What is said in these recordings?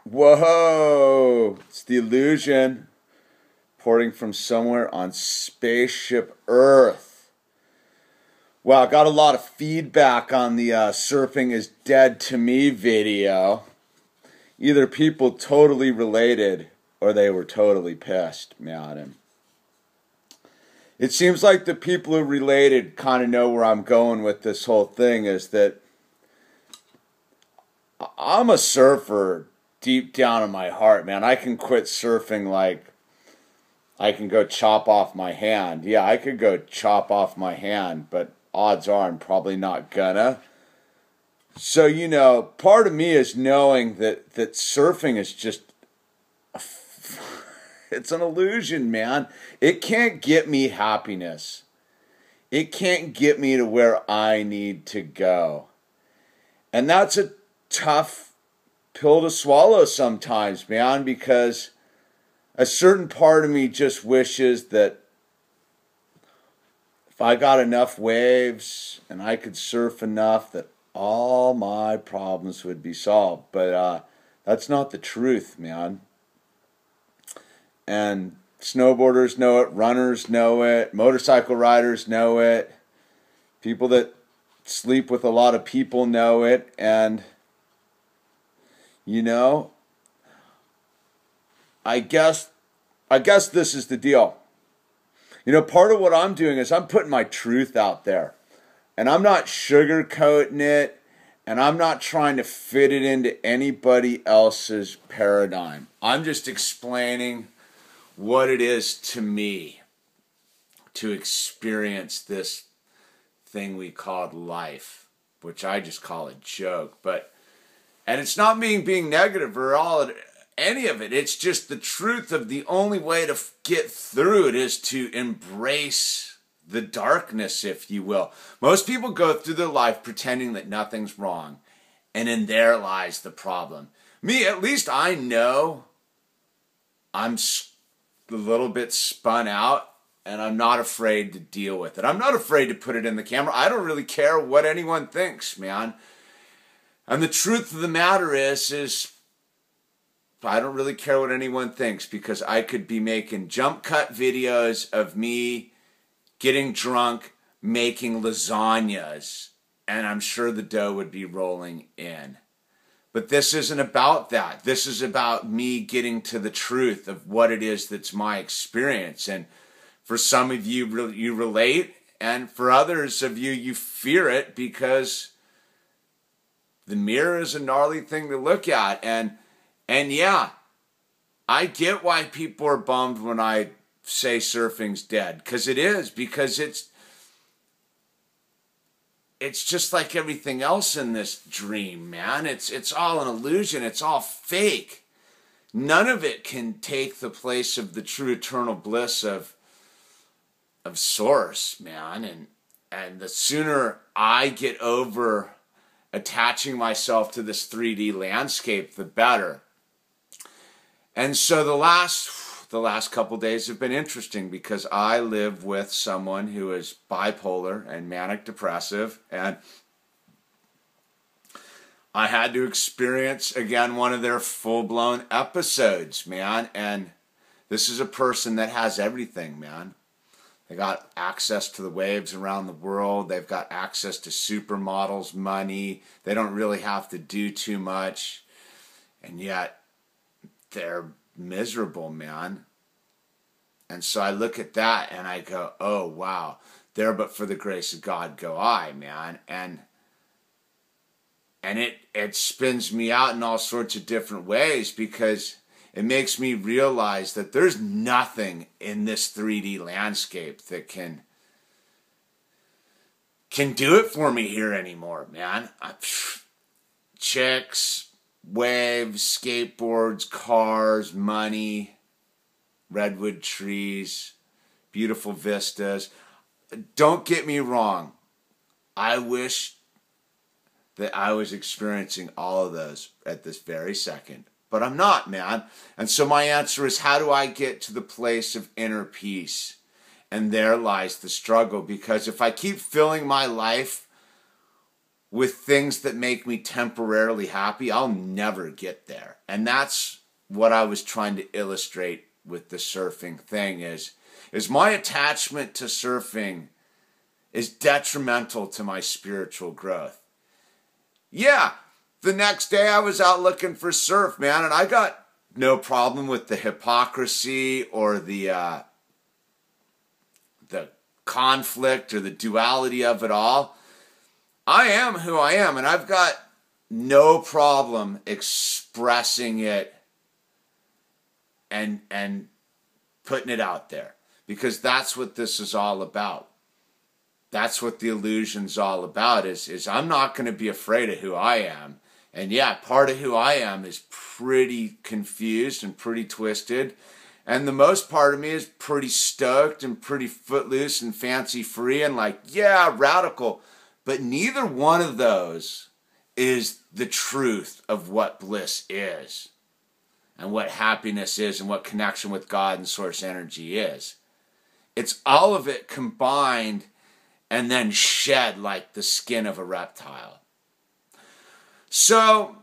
Whoa! It's the illusion. Porting from somewhere on spaceship Earth. Wow, I got a lot of feedback on the Surfing is Dead to Me video. Either people totally related or they were totally pissed, man. It seems like the people who related kind of know where I'm going with this whole thing, is that I'm a surfer deep down in my heart, man. I can quit surfing like I can go chop off my hand. Yeah, I could go chop off my hand, but odds are I'm probably not gonna. So, part of me is knowing that surfing is just, it's an illusion, man. It can't get me happiness. It can't get me to where I need to go. And that's a tough pill to swallow sometimes, man, because a certain part of me just wishes that if I got enough waves and I could surf enough that all my problems would be solved. But that's not the truth, man. And snowboarders know it, runners know it, motorcycle riders know it, people that sleep with a lot of people know it, and I guess this is the deal. Part of what I'm doing is I'm putting my truth out there. And I'm not sugarcoating it, and I'm not trying to fit it into anybody else's paradigm. I'm just explaining what it is to me to experience this thing we called life, which I just call a joke. And it's not me being negative or any of it. It's just the truth of the only way to get through it is to embrace the darkness, if you will. Most people go through their life pretending that nothing's wrong, and in there lies the problem. Me, at least I know I'm a little bit spun out, and I'm not afraid to deal with it. I'm not afraid to put it in the camera. I don't really care what anyone thinks, man. And the truth of the matter is I don't really care what anyone thinks, because I could be making jump cut videos of me getting drunk, making lasagnas, and I'm sure the dough would be rolling in. But this isn't about that. This is about me getting to the truth of what it is that's my experience. And for some of you, you relate, and for others of you, you fear it, because the mirror is a gnarly thing to look at. And yeah, I get why people are bummed when I say surfing's dead, because it is, because it's just like everything else in this dream, man. It's all an illusion. It's all fake. None of it can take the place of the true eternal bliss of source, man. And the sooner I get over attaching myself to this 3D landscape, the better. And so the last couple days have been interesting, because I live with someone who is bipolar and manic depressive, and I had to experience again one of their full-blown episodes, man. And this is a person that has everything, man. They got access to the waves around the world. They've got access to supermodels, money. They don't really have to do too much, and yet they're miserable, man. And so I look at that and I go, oh, wow, there but for the grace of God go I, man. And it spins me out in all sorts of different ways, because it makes me realize that there's nothing in this 3D landscape that can do it for me here anymore, man. Chicks, waves, skateboards, cars, money, redwood trees, beautiful vistas. Don't get me wrong. I wish that I was experiencing all of those at this very second. But I'm not, man. And so my answer is, how do I get to the place of inner peace? And there lies the struggle, because if I keep filling my life with things that make me temporarily happy, I'll never get there. And that's what I was trying to illustrate with the surfing thing is my attachment to surfing is detrimental to my spiritual growth. Yeah, the next day I was out looking for surf, man, and I got no problem with the hypocrisy or the conflict or the duality of it all. I am who I am, and I've got no problem expressing it and putting it out there, because that's what this is all about. That's what the illusion's all about, is I'm not going to be afraid of who I am. And yeah, part of who I am is pretty confused and pretty twisted. And the most part of me is pretty stoked and pretty footloose and fancy free and like, yeah, radical. But neither one of those is the truth of what bliss is and what happiness is and what connection with God and source energy is. It's all of it combined and then shed like the skin of a reptile. So,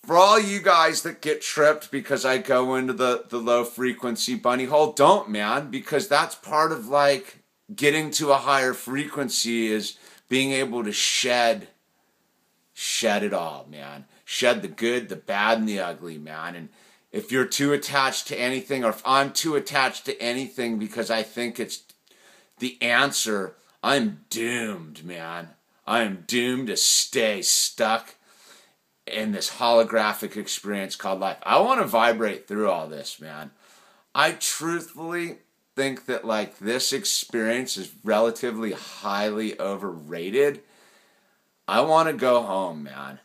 for all you guys that get tripped because I go into the low frequency bunny hole, don't, man, because that's part of like getting to a higher frequency is being able to shed it all, man. Shed the good, the bad, and the ugly, man. And if you're too attached to anything, or if I'm too attached to anything because I think it's the answer, I'm doomed, man. I am doomed to stay stuck in this holographic experience called life. I want to vibrate through all this, man. I truthfully think that like this experience is relatively highly overrated. I want to go home, man.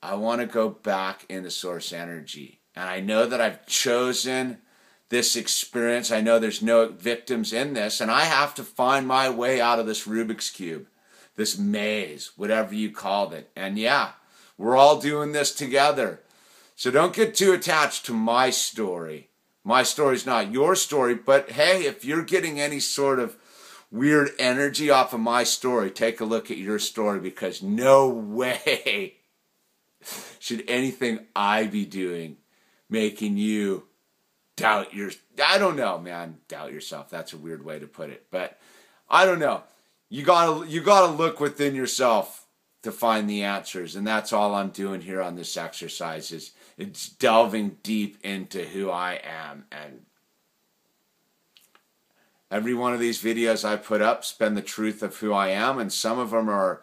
I want to go back into source energy. And I know that I've chosen this experience. I know there's no victims in this, and I have to find my way out of this Rubik's Cube, this maze, whatever you called it. And yeah, we're all doing this together. So don't get too attached to my story. My story's not your story, but hey, if you're getting any sort of weird energy off of my story, take a look at your story, because no way should anything I be doing making you doubt your... I don't know, man. Doubt yourself. That's a weird way to put it. But I don't know. You gotta look within yourself to find the answers, and that's all I'm doing here on this exercise is it's delving deep into who I am. And every one of these videos I put up spend the truth of who I am, and some of them are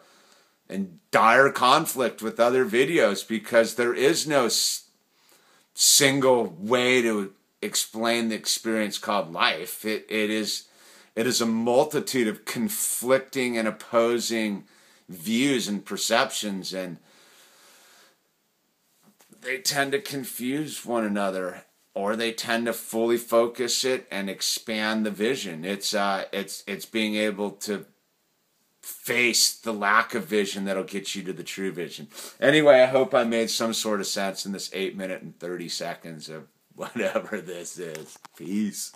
in dire conflict with other videos because there is no single way to explain the experience called life. It is a multitude of conflicting and opposing views and perceptions, and they tend to confuse one another, or they tend to fully focus it and expand the vision. It's being able to face the lack of vision that'll get you to the true vision. Anyway, I hope I made some sort of sense in this 8 minute and 30 seconds of whatever this is. Peace.